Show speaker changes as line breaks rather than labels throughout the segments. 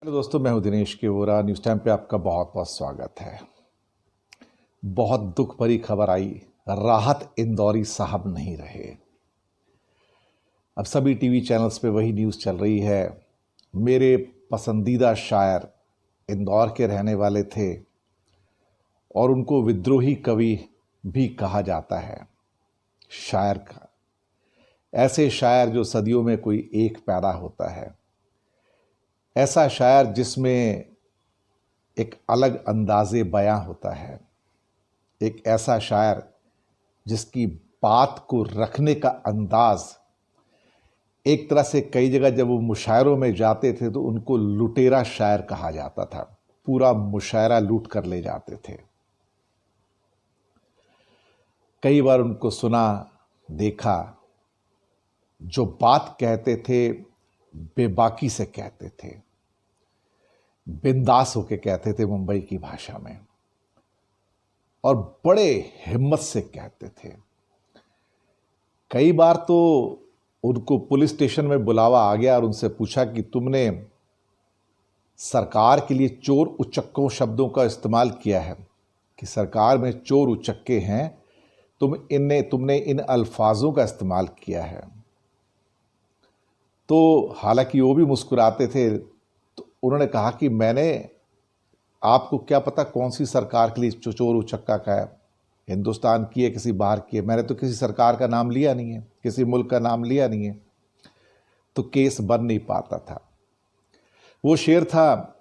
Hello दोस्तों, मैं हूं दिनेश के वोरा। न्यूज़ टाइम पे आपका बहुत बहुत स्वागत है। बहुत दुख भरी खबर आई, राहत इंदौरी साहब नहीं रहे। अब सभी टीवी चैनल्स पे वही न्यूज़ चल रही है। मेरे पसंदीदा शायर इंदौर के रहने वाले थे और उनको विद्रोही कवि भी कहा जाता है। शायर का ऐसे शायर जो सदियों में कोई एक पैदा होता है, ऐसा शायर जिसमें एक अलग अंदाज़े बयां होता है, एक ऐसा शायर जिसकी बात को रखने का अंदाज, एक तरह से कई जगह जब वो मुशायरों में जाते थे तो उनको लुटेरा शायर कहा जाता था। पूरा मुशायरा लूट कर ले जाते थे। कई बार उनको सुना, देखा। जो बात कहते थे बेबाकी से कहते थे, बिंदास होके कहते थे मुंबई की भाषा में, और बड़े हिम्मत से कहते थे। कई बार तो उनको पुलिस स्टेशन में बुलावा आ गया और उनसे पूछा कि तुमने सरकार के लिए चोर उचक्कों शब्दों का इस्तेमाल किया है, कि सरकार में चोर उचक्के हैं, तुमने इन अल्फाजों का इस्तेमाल किया है। तो हालांकि वो भी मुस्कुराते थे, तो उन्होंने कहा कि आपको क्या पता कौन सी सरकार के लिए चोर उचक्का का है, हिंदुस्तान की है किसी बाहर की है। मैंने तो किसी सरकार का नाम लिया नहीं है, किसी मुल्क का नाम लिया नहीं है। तो केस बन नहीं पाता था। वो शेर था,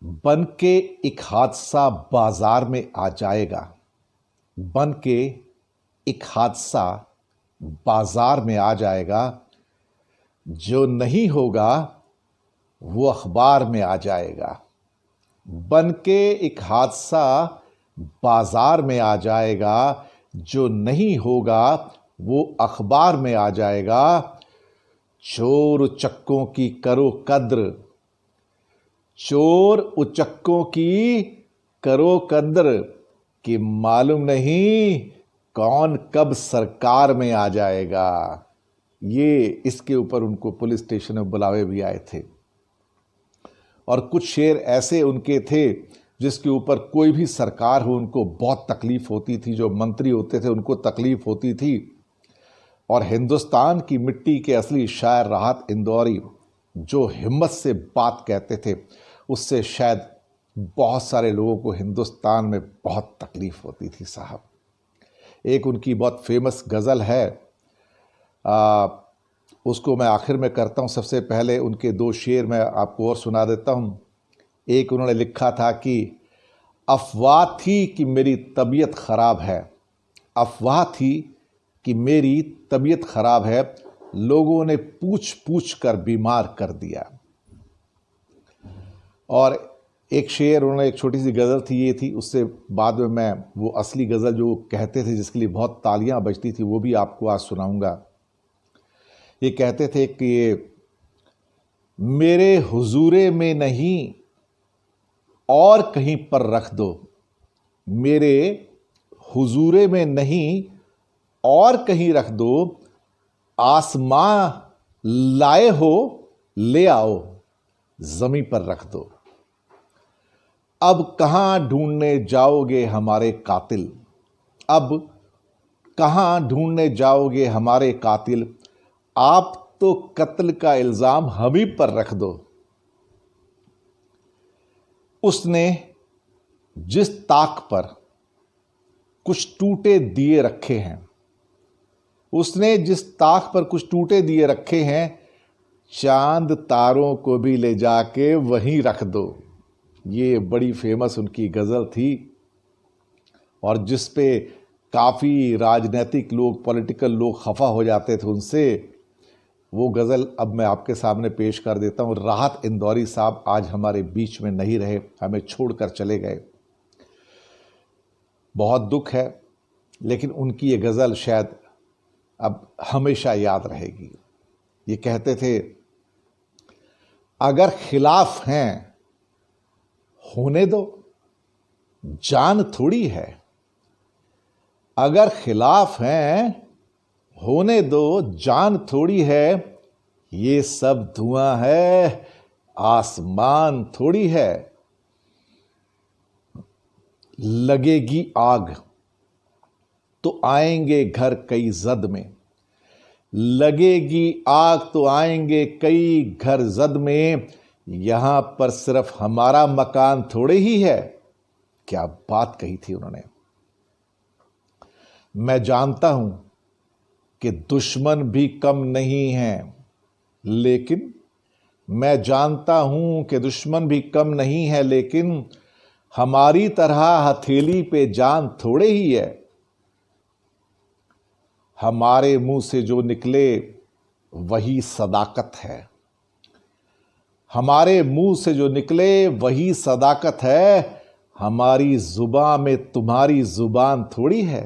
बन के एक हादसा बाजार में आ जाएगा, बन के एक हादसा बाजार में आ जाएगा, जो नहीं होगा वो अखबार में आ जाएगा। बन के एक हादसा बाजार में आ जाएगा, जो नहीं होगा वो अखबार में आ जाएगा। चोर उचक्कों की करो कद्र, चोर उचक्कों की करो कद्र, कि मालूम नहीं कौन कब सरकार में आ जाएगा। ये इसके ऊपर उनको पुलिस स्टेशन में बुलावे भी आए थे। और कुछ शेर ऐसे उनके थे जिसके ऊपर कोई भी सरकार हो उनको बहुत तकलीफ होती थी। जो मंत्री होते थे उनको तकलीफ होती थी। और हिंदुस्तान की मिट्टी के असली शायर राहत इंदौरी जो हिम्मत से बात कहते थे, उससे शायद बहुत सारे लोगों को हिंदुस्तान में बहुत तकलीफ होती थी साहब। एक उनकी बहुत फेमस गज़ल है, उसको मैं आखिर में करता हूँ। सबसे पहले उनके दो शेर मैं आपको और सुना देता हूँ। एक उन्होंने लिखा था कि अफवाह थी कि मेरी तबीयत ख़राब है, अफवाह थी कि मेरी तबीयत ख़राब है, लोगों ने पूछ पूछ कर बीमार कर दिया। और एक शेर उन्होंने, एक छोटी सी गज़ल थी, ये थी। उससे बाद में मैं वो असली गज़ल जो कहते थे जिसके लिए बहुत तालियां बजती थी वो भी आपको आज सुनाऊंगा। ये कहते थे कि मेरे हुजूरे में नहीं और कहीं पर रख दो, मेरे हुजूरे में नहीं और कहीं रख दो, आसमां लाए हो ले आओ, जमीन पर रख दो। अब कहां ढूंढने जाओगे हमारे कातिल, अब कहां ढूंढने जाओगे हमारे कातिल, आप तो कत्ल का इल्जाम हम ही पर रख दो। उसने जिस ताक पर कुछ टूटे दिए रखे हैं, उसने जिस ताक पर कुछ टूटे दिए रखे हैं, चांद तारों को भी ले जाके वहीं रख दो। ये बड़ी फेमस उनकी गज़ल थी और जिस पे काफ़ी राजनीतिक लोग, पॉलिटिकल लोग खफा हो जाते थे उनसे। वो गज़ल अब मैं आपके सामने पेश कर देता हूँ। राहत इंदौरी साहब आज हमारे बीच में नहीं रहे, हमें छोड़कर चले गए। बहुत दुख है, लेकिन उनकी ये गज़ल शायद अब हमेशा याद रहेगी। ये कहते थे, अगर खिलाफ हैं होने दो, जान थोड़ी है, अगर खिलाफ हैं होने दो, जान थोड़ी है, ये सब धुआं है, आसमान थोड़ी है। लगेगी आग तो आएंगे घर कई जद में, लगेगी आग तो आएंगे कई घर जद में, यहां पर सिर्फ हमारा मकान थोड़े ही है। क्या बात कही थी उन्होंने। मैं जानता हूं कि दुश्मन भी कम नहीं है, लेकिन मैं जानता हूं कि दुश्मन भी कम नहीं है, लेकिन हमारी तरह हथेली पे जान थोड़े ही है। हमारे मुंह से जो निकले वही सदाकत है, हमारे मुंह से जो निकले वही सदाकत है। हमारी जुबान में तुम्हारी जुबान थोड़ी है।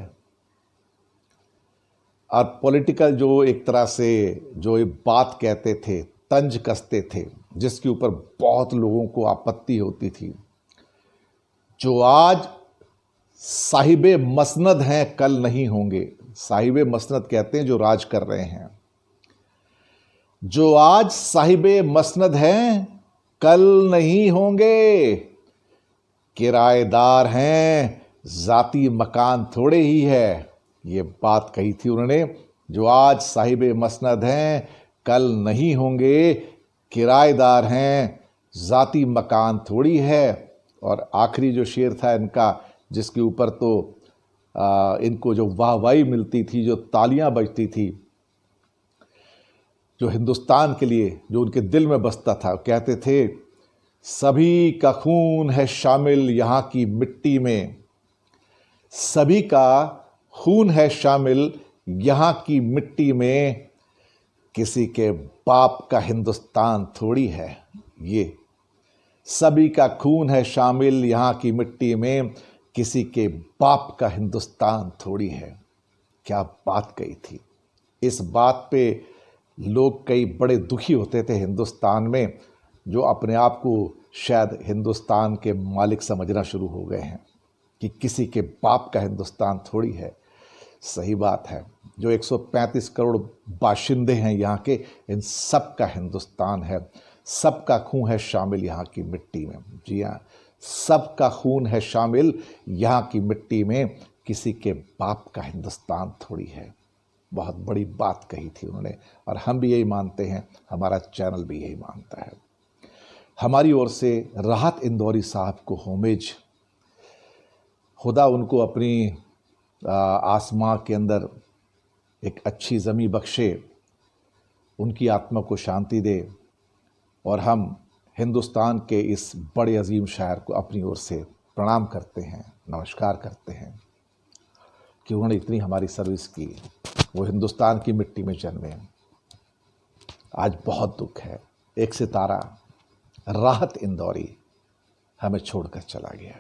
और पॉलिटिकल जो एक तरह से जो एक बात कहते थे, तंज कसते थे, जिसके ऊपर बहुत लोगों को आपत्ति होती थी, जो आज साहिबे मसनद हैं कल नहीं होंगे। साहिबे मसनद कहते हैं जो राज कर रहे हैं। जो आज साहिबे मसनद हैं कल नहीं होंगे। किराएदार हैं, जाती मकान थोड़े ही है। ये बात कही थी उन्होंने। जो आज साहिबे मसनद हैं कल नहीं होंगे। किराएदार हैं, जाती मकान थोड़ी है। और आखिरी जो शेर था इनका, जिसके ऊपर तो इनको जो वाहवाही मिलती थी, जो तालियां बजती थी, जो हिंदुस्तान के लिए जो उनके दिल में बसता था, कहते थे, सभी का खून है शामिल यहाँ की मिट्टी में, सभी का खून है शामिल यहाँ की मिट्टी में, किसी के बाप का हिंदुस्तान थोड़ी है ये। सभी का खून है शामिल यहाँ की मिट्टी में, किसी के बाप का हिंदुस्तान थोड़ी है। क्या बात कही थी। इस बात पे लोग कई बड़े दुखी होते थे हिंदुस्तान में, जो अपने आप को शायद हिंदुस्तान के मालिक समझना शुरू हो गए हैं कि किसी के बाप का हिंदुस्तान थोड़ी है। सही बात है। जो 135 करोड़ बाशिंदे हैं यहाँ के, इन सब का हिंदुस्तान है। सबका खून है शामिल यहाँ की मिट्टी में। जी हाँ, सबका खून है शामिल यहाँ की मिट्टी में, किसी के बाप का हिंदुस्तान थोड़ी है। बहुत बड़ी बात कही थी उन्होंने, और हम भी यही मानते हैं, हमारा चैनल भी यही मानता है। हमारी ओर से राहत इंदौरी साहब को होमेज। खुदा उनको अपनी आसमां के अंदर एक अच्छी ज़मीं बख्शे, उनकी आत्मा को शांति दे। और हम हिंदुस्तान के इस बड़े अजीम शायर को अपनी ओर से प्रणाम करते हैं, नमस्कार करते हैं कि उन्होंने इतनी हमारी सर्विस की। वो हिंदुस्तान की मिट्टी में जन्मे। आज बहुत दुख है, एक सितारा राहत इंदौरी हमें छोड़कर चला गया।